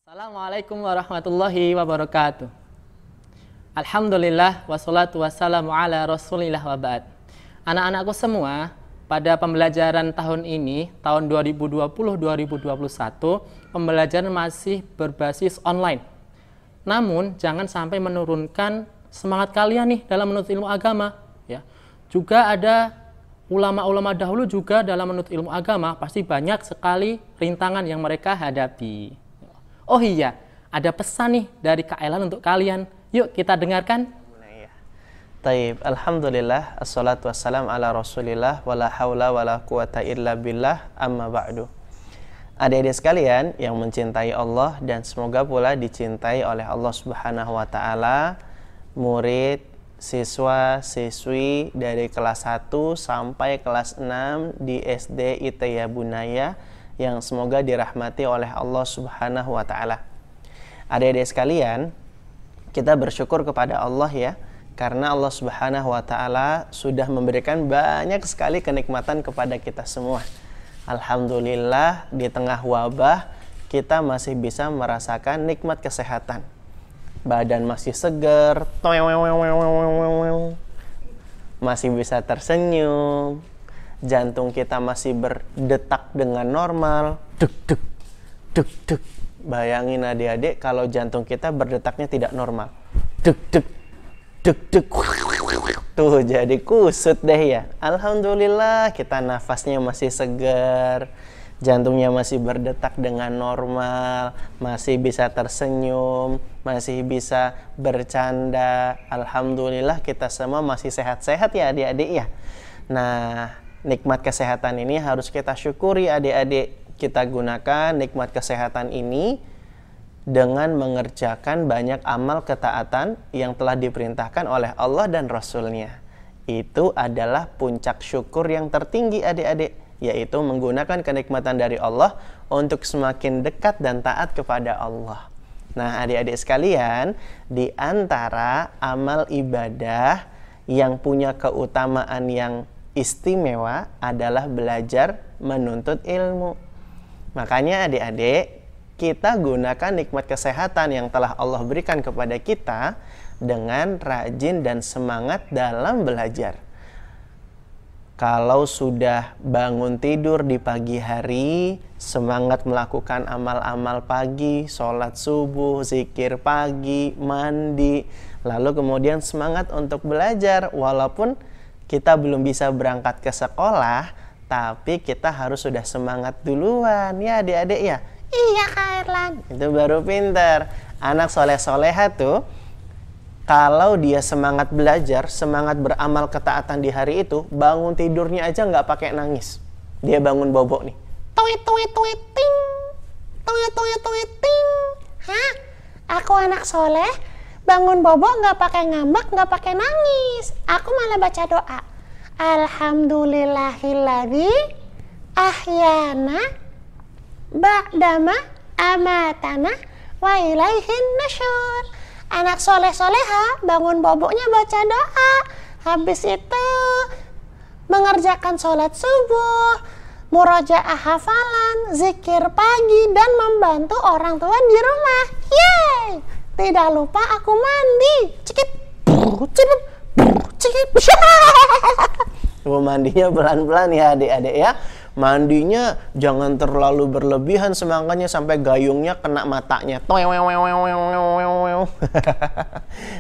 Assalamualaikum warahmatullahi wabarakatuh. Alhamdulillah wassalatu wassalamu ala rasulillah wa ba'd. Anak-anakku semua, pada pembelajaran tahun ini, tahun 2020-2021, pembelajaran masih berbasis online. Namun, jangan sampai menurunkan semangat kalian nih dalam menuntut ilmu agama. Ya. Juga ada ulama-ulama dahulu juga dalam menuntut ilmu agama, pasti banyak sekali rintangan yang mereka hadapi. Oh iya, ada pesan nih dari Kak Elan untuk kalian. Yuk kita dengarkan. Taib, alhamdulillah, assalatu wassalam ala rasulillah, wala hawla wala quwata illa billah, amma ba'du. Adik-adik sekalian yang mencintai Allah dan semoga pula dicintai oleh Allah Subhanahu wa Ta'ala, murid, siswa, siswi dari kelas 1 sampai kelas 6 di SD Itaya Bunaya yang semoga dirahmati oleh Allah Subhanahu wa Ta'ala. Adik-adik sekalian, kita bersyukur kepada Allah ya, karena Allah Subhanahu wa Ta'ala sudah memberikan banyak sekali kenikmatan kepada kita semua. Alhamdulillah, di tengah wabah kita masih bisa merasakan nikmat kesehatan. Badan masih segar, masih bisa tersenyum, jantung kita masih berdetak dengan normal, duk duk duk duk. Bayangin adik-adik kalau jantung kita berdetaknya tidak normal, duk duk duk duk. Tuh jadi kusut deh ya. Alhamdulillah kita nafasnya masih segar, jantungnya masih berdetak dengan normal, masih bisa tersenyum, masih bisa bercanda. Alhamdulillah kita semua masih sehat-sehat ya adik-adik ya. Nah, nikmat kesehatan ini harus kita syukuri adik-adik. Kita gunakan nikmat kesehatan ini dengan mengerjakan banyak amal ketaatan yang telah diperintahkan oleh Allah dan Rasul-Nya. Itu adalah puncak syukur yang tertinggi adik-adik, yaitu menggunakan kenikmatan dari Allah untuk semakin dekat dan taat kepada Allah. Nah adik-adik sekalian, di antara amal ibadah yang punya keutamaan yang istimewa adalah belajar menuntut ilmu. Makanya adik-adik, kita gunakan nikmat kesehatan yang telah Allah berikan kepada kita dengan rajin dan semangat dalam belajar. Kalau sudah bangun tidur di pagi hari, semangat melakukan amal-amal pagi, sholat subuh, zikir pagi, mandi, lalu kemudian semangat untuk belajar. Walaupun kita belum bisa berangkat ke sekolah, tapi kita harus sudah semangat duluan ya adik-adik ya. Iya Kak Erlan, itu baru pintar. Anak soleh-soleha tuh kalau dia semangat belajar, semangat beramal ketaatan di hari itu, bangun tidurnya aja nggak pakai nangis. Dia bangun bobok nih. Tuit tuit tuit ting, tuit tuit tuit ting. Hah? Aku anak soleh, bangun bobok nggak pakai ngambek, nggak pakai nangis. Aku malah baca doa. Alhamdulillahilladzi ahyana ba'dama amatana wa ilaihin nusyur. Anak soleh-soleha bangun boboknya baca doa. Habis itu mengerjakan sholat subuh, murojaah hafalan, zikir pagi, dan membantu orang tua di rumah. Yeay! Tidak lupa aku mandi. Cikip, cikip, cikip. Mandinya pelan-pelan ya adik-adik ya. Mandinya jangan terlalu berlebihan, semangatnya sampai gayungnya kena matanya.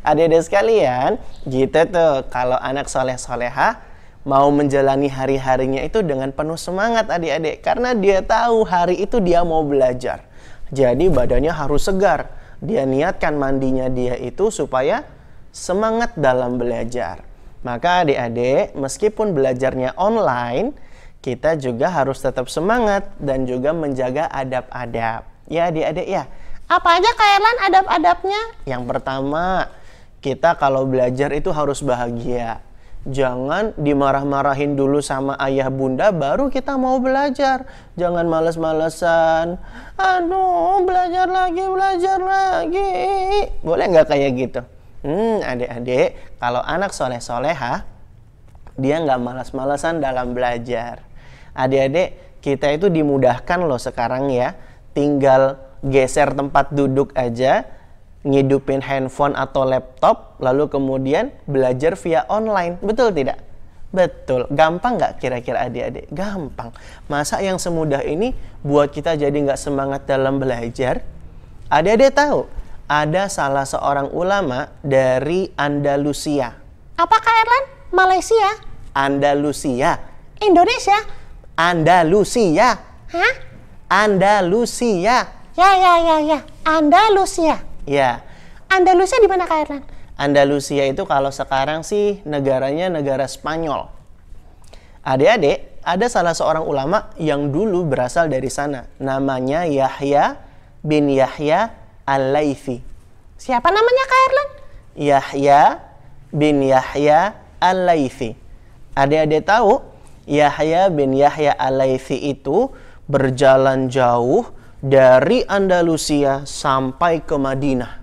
Adik-adik sekalian, gitu tuh kalau anak soleh-soleha mau menjalani hari-harinya itu dengan penuh semangat adik-adik. Karena dia tahu hari itu dia mau belajar. Jadi badannya harus segar. Dia niatkan mandinya dia itu supaya semangat dalam belajar. Maka adik-adik, meskipun belajarnya online, kita juga harus tetap semangat dan juga menjaga adab-adab. Ya adik-adik ya. Apa aja Kak Erlan adab-adabnya? Yang pertama, kita kalau belajar itu harus bahagia. Jangan dimarah-marahin dulu sama ayah bunda baru kita mau belajar. Jangan males-malesan. Aduh, belajar lagi. Boleh nggak kayak gitu? Adik-adik, kalau anak soleh-soleha, dia nggak malas-malesan dalam belajar. Adik-adik, kita itu dimudahkan loh sekarang ya. Tinggal geser tempat duduk aja, ngidupin handphone atau laptop, lalu kemudian belajar via online. Betul tidak? Betul. Gampang nggak kira-kira adik-adik? Gampang. Masa yang semudah ini buat kita jadi nggak semangat dalam belajar? Adik-adik tahu, ada salah seorang ulama dari Andalusia. Apakah Erlan? Malaysia? Andalusia. Indonesia? Andalusia. Hah? Andalusia. Ya. Andalusia. Ya. Andalusia di mana Kak Erlan? Andalusia itu kalau sekarang sih negaranya negara Spanyol. Adik-adik, ada salah seorang ulama yang dulu berasal dari sana. Namanya Yahya bin Yahya Al-Laythi. Siapa namanya Kak Erlan? Yahya bin Yahya Al-Laythi. Adik-adik tahu, Yahya bin Yahya Al-Laythi itu berjalan jauh dari Andalusia sampai ke Madinah.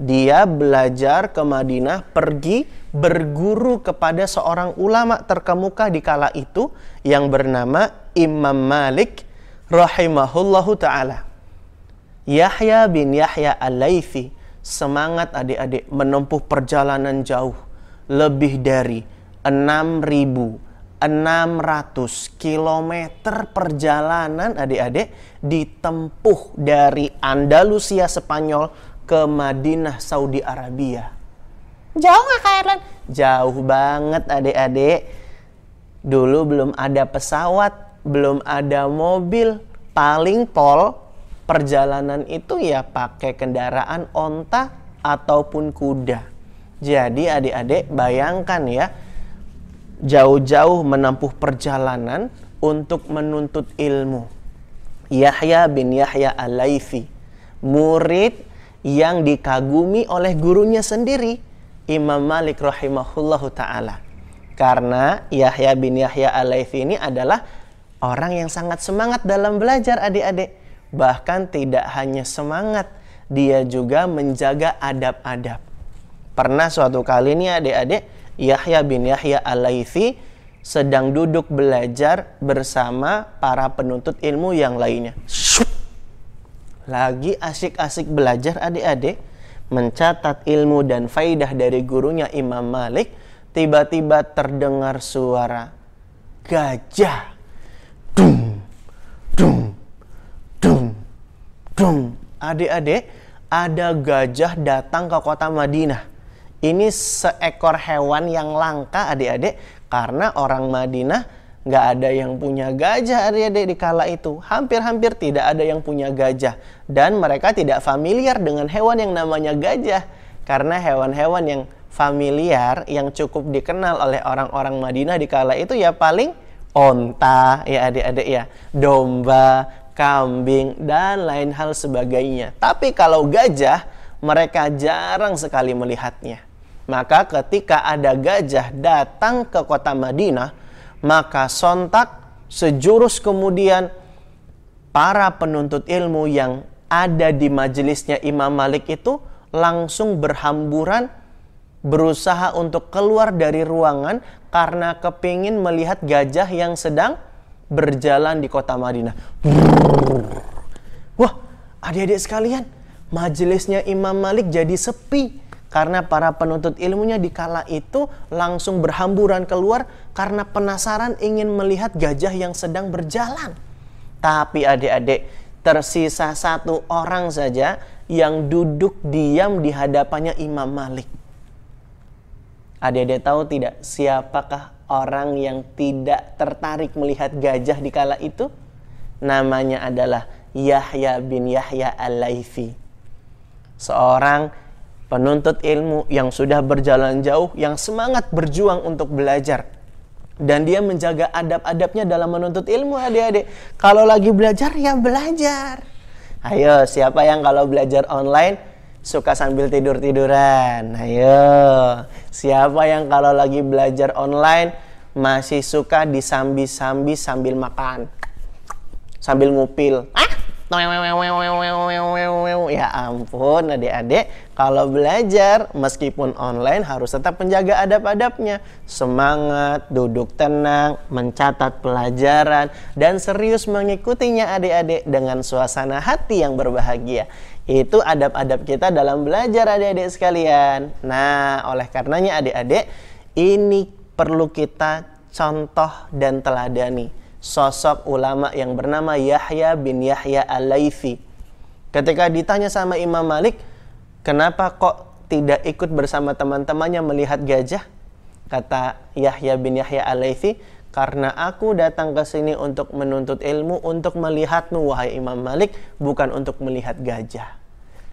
Dia belajar ke Madinah, pergi berguru kepada seorang ulama terkemuka di kala itu yang bernama Imam Malik rahimahullahu ta'ala. Yahya bin Yahya Al-Laythi semangat adik-adik menempuh perjalanan jauh, lebih dari 6.600 kilometer perjalanan adik-adik ditempuh dari Andalusia Spanyol ke Madinah Saudi Arabia. Jauh nggak Kak Erlan? Jauh banget adik-adik. Dulu belum ada pesawat, belum ada mobil, paling pol perjalanan itu ya pakai kendaraan onta ataupun kuda. Jadi adik-adik bayangkan ya, jauh-jauh menempuh perjalanan untuk menuntut ilmu. Yahya bin Yahya Al-Laythi, murid yang dikagumi oleh gurunya sendiri, Imam Malik rahimahullahu ta'ala. Karena Yahya bin Yahya Al-Laythi ini adalah orang yang sangat semangat dalam belajar adik-adik. Bahkan tidak hanya semangat, dia juga menjaga adab-adab. Pernah suatu kali nih adik-adik, Yahya bin Yahya Al-Laythi sedang duduk belajar bersama para penuntut ilmu yang lainnya. Lagi asik-asik belajar adik-adik, mencatat ilmu dan faidah dari gurunya Imam Malik, tiba-tiba terdengar suara gajah. Dung, dung, dung, dung. Adik-adik, ada gajah datang ke kota Madinah. Ini seekor hewan yang langka adik-adik, karena orang Madinah nggak ada yang punya gajah adik-adik di kala itu. Hampir-hampir tidak ada yang punya gajah. Dan mereka tidak familiar dengan hewan yang namanya gajah. Karena hewan-hewan yang familiar, yang cukup dikenal oleh orang-orang Madinah di kala itu ya paling onta ya adik-adik ya, domba, kambing, dan lain hal sebagainya. Tapi kalau gajah, mereka jarang sekali melihatnya. Maka ketika ada gajah datang ke kota Madinah, maka sontak sejurus kemudian para penuntut ilmu yang ada di majelisnya Imam Malik itu langsung berhamburan berusaha untuk keluar dari ruangan karena kepingin melihat gajah yang sedang berjalan di kota Madinah. Wah, adik-adik sekalian, majelisnya Imam Malik jadi sepi karena para penuntut ilmunya di kala itu langsung berhamburan keluar karena penasaran ingin melihat gajah yang sedang berjalan. Tapi adik-adik, tersisa satu orang saja yang duduk diam di hadapannya Imam Malik. Adik-adik tahu tidak siapakah orang yang tidak tertarik melihat gajah di kala itu? Namanya adalah Yahya bin Yahya Al-Laythi. Seorang penuntut ilmu yang sudah berjalan jauh, yang semangat berjuang untuk belajar. Dan dia menjaga adab-adabnya dalam menuntut ilmu adik-adik. Kalau lagi belajar, ya belajar. Ayo, siapa yang kalau belajar online suka sambil tidur-tiduran? Ayo, siapa yang kalau lagi belajar online masih suka disambi-sambi sambil makan? Sambil ngupil? Ya ampun adik-adik, kalau belajar meskipun online harus tetap menjaga adab-adabnya. Semangat, duduk tenang, mencatat pelajaran, dan serius mengikutinya adik-adik dengan suasana hati yang berbahagia. Itu adab-adab kita dalam belajar adik-adik sekalian. Nah, oleh karenanya adik-adik, ini perlu kita contoh dan teladani sosok ulama yang bernama Yahya bin Yahya Al-Laitsi. Ketika ditanya sama Imam Malik, kenapa kok tidak ikut bersama teman-temannya melihat gajah? Kata Yahya bin Yahya Al-Laitsi, karena aku datang ke sini untuk menuntut ilmu, untuk melihatmu wahai Imam Malik, bukan untuk melihat gajah.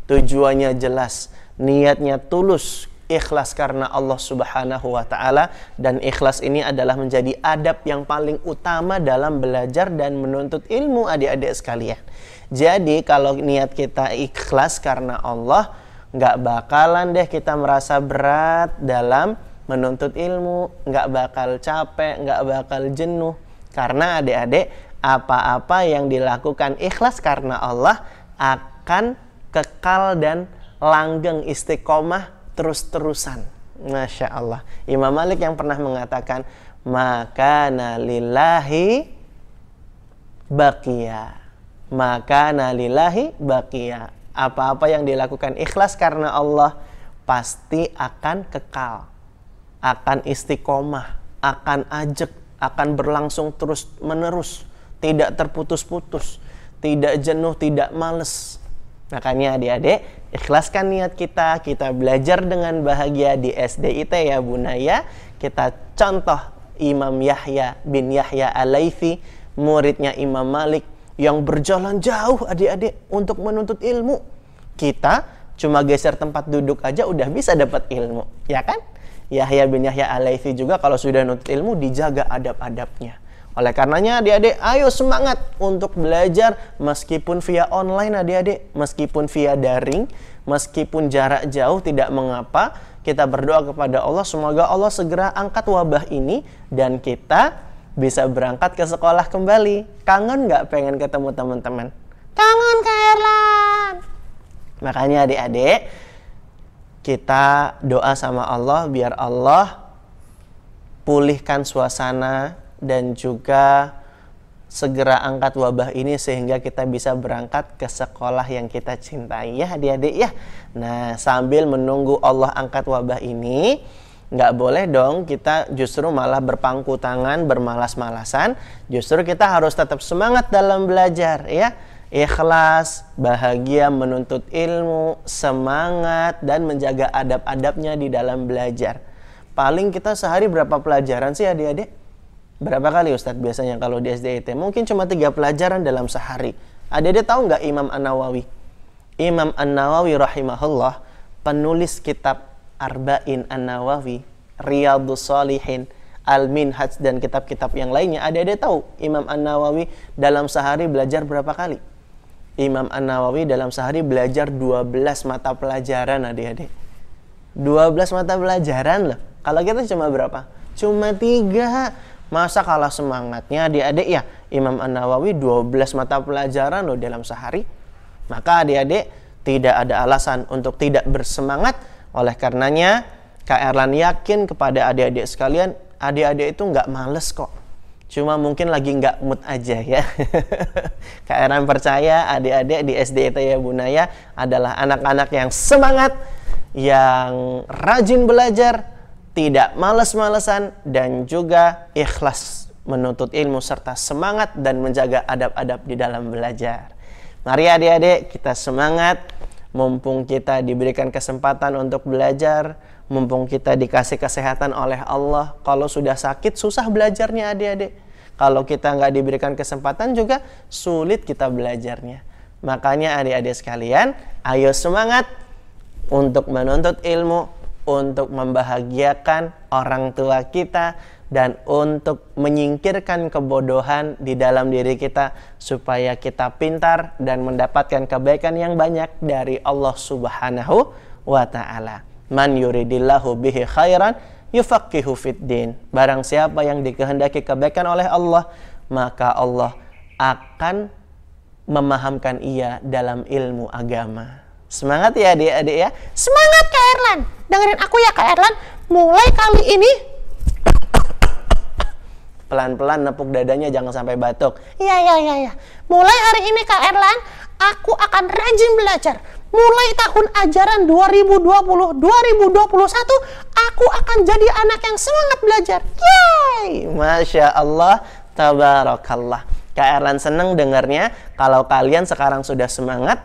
Tujuannya jelas, niatnya tulus, ikhlas karena Allah Subhanahu wa ta'ala, dan ikhlas ini adalah menjadi adab yang paling utama dalam belajar dan menuntut ilmu adik-adik sekalian. Jadi kalau niat kita ikhlas karena Allah, nggak bakalan deh kita merasa berat dalam menuntut ilmu, nggak bakal capek, nggak bakal jenuh. Karena adik-adik, apa-apa yang dilakukan ikhlas karena Allah akan kekal dan langgeng, istiqomah terus-terusan. Masya Allah. Imam Malik yang pernah mengatakan, makana lillahi baqiya. Makana lillahi baqiya. Apa-apa yang dilakukan ikhlas karena Allah pasti akan kekal, akan istiqomah, akan ajak, akan berlangsung terus-menerus, tidak terputus-putus, tidak jenuh, tidak males. Makanya adik-adik, ikhlaskan niat kita, kita belajar dengan bahagia di SDIT ya Bunaya. Kita contoh Imam Yahya bin Yahya Al-Laitsi, muridnya Imam Malik, yang berjalan jauh adik-adik untuk menuntut ilmu. Kita cuma geser tempat duduk aja udah bisa dapat ilmu, ya kan? Yahya bin Yahya Al-Laitsi juga kalau sudah nuntut ilmu dijaga adab-adabnya. Oleh karenanya adik-adik, ayo semangat untuk belajar meskipun via online adik-adik, meskipun via daring, meskipun jarak jauh tidak mengapa. Kita berdoa kepada Allah semoga Allah segera angkat wabah ini dan kita bisa berangkat ke sekolah kembali. Kangen nggak pengen ketemu teman-teman? Kangen Kak Erlan. Makanya adik-adik, kita doa sama Allah biar Allah pulihkan suasana dan juga segera angkat wabah ini sehingga kita bisa berangkat ke sekolah yang kita cintai ya adik-adik ya. Nah, sambil menunggu Allah angkat wabah ini, nggak boleh dong kita justru malah berpangku tangan, bermalas-malasan. Justru kita harus tetap semangat dalam belajar ya. Ikhlas, bahagia menuntut ilmu, semangat, dan menjaga adab-adabnya di dalam belajar. Paling kita sehari berapa pelajaran sih adik-adik? Berapa kali Ustadz biasanya kalau di SDIT? Mungkin cuma 3 pelajaran dalam sehari. Adik-adik tahu nggak Imam An-Nawawi? Imam An-Nawawi rahimahullah, penulis kitab Arba'in An-Nawawi, Riyadhus Shalihin, Al-Minhaj, dan kitab-kitab yang lainnya. Adik-adik tahu Imam An-Nawawi dalam sehari belajar berapa kali? Imam An-Nawawi dalam sehari belajar 12 mata pelajaran adik-adik. 12 mata pelajaran loh. Kalau kita cuma berapa? Cuma 3. Masa kalah semangatnya adik-adik ya? Imam An-Nawawi 12 mata pelajaran loh dalam sehari. Maka adik-adik tidak ada alasan untuk tidak bersemangat. Oleh karenanya Kak Erlan yakin kepada adik-adik sekalian, adik-adik itu nggak males kok. Cuma mungkin lagi nggak mood aja ya. Kak Erlan percaya adik-adik di SDIT ya Bunaya adalah anak-anak yang semangat, yang rajin belajar, tidak males-malesan, dan juga ikhlas menuntut ilmu serta semangat dan menjaga adab-adab di dalam belajar. Mari adik-adik kita semangat, mumpung kita diberikan kesempatan untuk belajar, mumpung kita dikasih kesehatan oleh Allah. Kalau sudah sakit susah belajarnya adik-adik. Kalau kita nggak diberikan kesempatan juga sulit kita belajarnya. Makanya adik-adik sekalian, ayo semangat untuk menuntut ilmu, untuk membahagiakan orang tua kita, dan untuk menyingkirkan kebodohan di dalam diri kita supaya kita pintar dan mendapatkan kebaikan yang banyak dari Allah Subhanahu wa ta'ala. Man yuridillahu bihi khairan yufaqihu fiddin. Barang siapa yang dikehendaki kebaikan oleh Allah, maka Allah akan memahamkan ia dalam ilmu agama. Semangat ya adik-adik ya. Semangat Kak Erlan. Dengerin aku ya Kak Erlan. Mulai kali ini pelan-pelan nepuk dadanya, jangan sampai batuk. Iya. Mulai hari ini Kak Erlan, aku akan rajin belajar. Mulai tahun ajaran 2020-2021, aku akan jadi anak yang semangat belajar. Yeay! Masya Allah, tabarakallah. Kak Erlan senang dengarnya kalau kalian sekarang sudah semangat,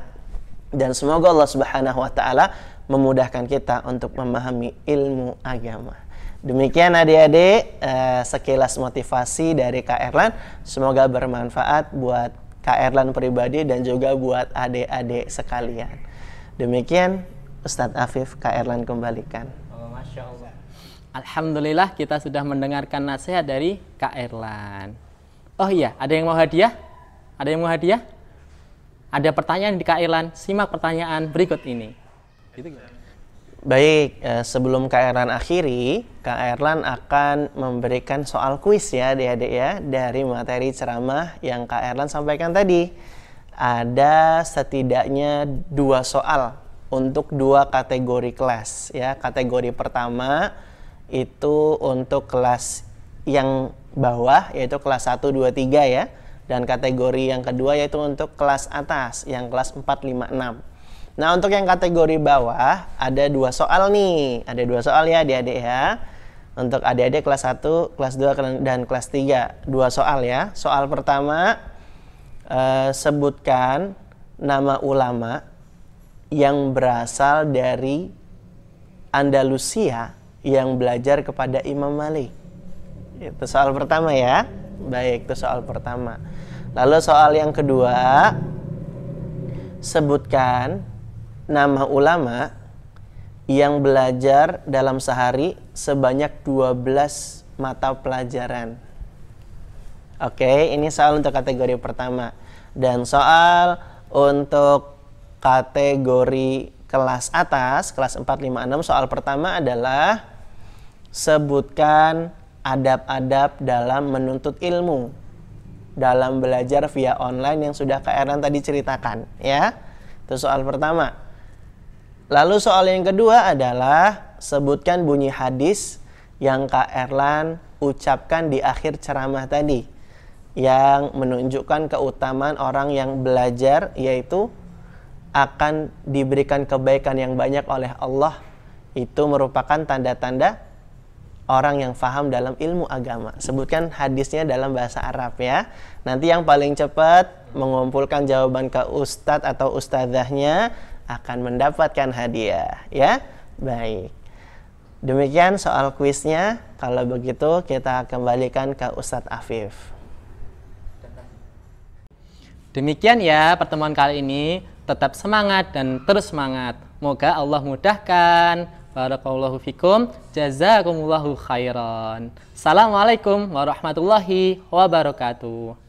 dan semoga Allah Subhanahu wa Ta'ala memudahkan kita untuk memahami ilmu agama. Demikian adik-adik, sekilas motivasi dari Kak Erlan. Semoga bermanfaat buat Kak Erlan pribadi dan juga buat adik-adik sekalian. Demikian Ustadz Afif, Kak Erlan kembalikan. Masya Allah. Alhamdulillah kita sudah mendengarkan nasihat dari Kak Erlan. Oh iya, ada yang mau hadiah? Ada yang mau hadiah? Ada pertanyaan di Kak Erlan, simak pertanyaan berikut ini. Gitu. Baik, sebelum Kak Erlan akhiri, Kak Erlan akan memberikan soal kuis ya adik-adik ya, dari materi ceramah yang Kak Erlan sampaikan tadi. Ada setidaknya 2 soal untuk 2 kategori kelas ya. Kategori pertama itu untuk kelas yang bawah, yaitu kelas 1, 2, 3 ya. Dan kategori yang kedua yaitu untuk kelas atas, yang kelas 4, 5, 6. Nah, untuk yang kategori bawah ada 2 soal nih. Ada 2 soal ya adik-adik ya. Untuk adik-adik kelas 1, kelas 2, dan kelas 3. 2 soal ya. Soal pertama, sebutkan nama ulama yang berasal dari Andalusia yang belajar kepada Imam Malik. Itu soal pertama ya. Baik, itu soal pertama. Lalu soal yang kedua, sebutkan nama ulama yang belajar dalam sehari sebanyak 12 mata pelajaran. Oke, ini soal untuk kategori pertama. Dan soal untuk kategori kelas atas, kelas 4, 5, 6, soal pertama adalah sebutkan adab-adab dalam menuntut ilmu, dalam belajar via online yang sudah Kak Erlan tadi ceritakan ya. Itu soal pertama. Lalu soal yang kedua adalah sebutkan bunyi hadis yang Kak Erlan ucapkan di akhir ceramah tadi, yang menunjukkan keutamaan orang yang belajar, yaitu akan diberikan kebaikan yang banyak oleh Allah. Itu merupakan tanda-tanda orang yang faham dalam ilmu agama. Sebutkan hadisnya dalam bahasa Arab ya. Nanti yang paling cepat mengumpulkan jawaban ke ustadz atau ustadzahnya akan mendapatkan hadiah ya. Baik. Demikian soal kuisnya. Kalau begitu kita kembalikan ke Ustadz Afif. Demikian ya pertemuan kali ini. Tetap semangat dan terus semangat. Moga Allah mudahkan. Barakallahu fikum, jazakumullahu khairan. Assalamualaikum warahmatullahi wabarakatuh.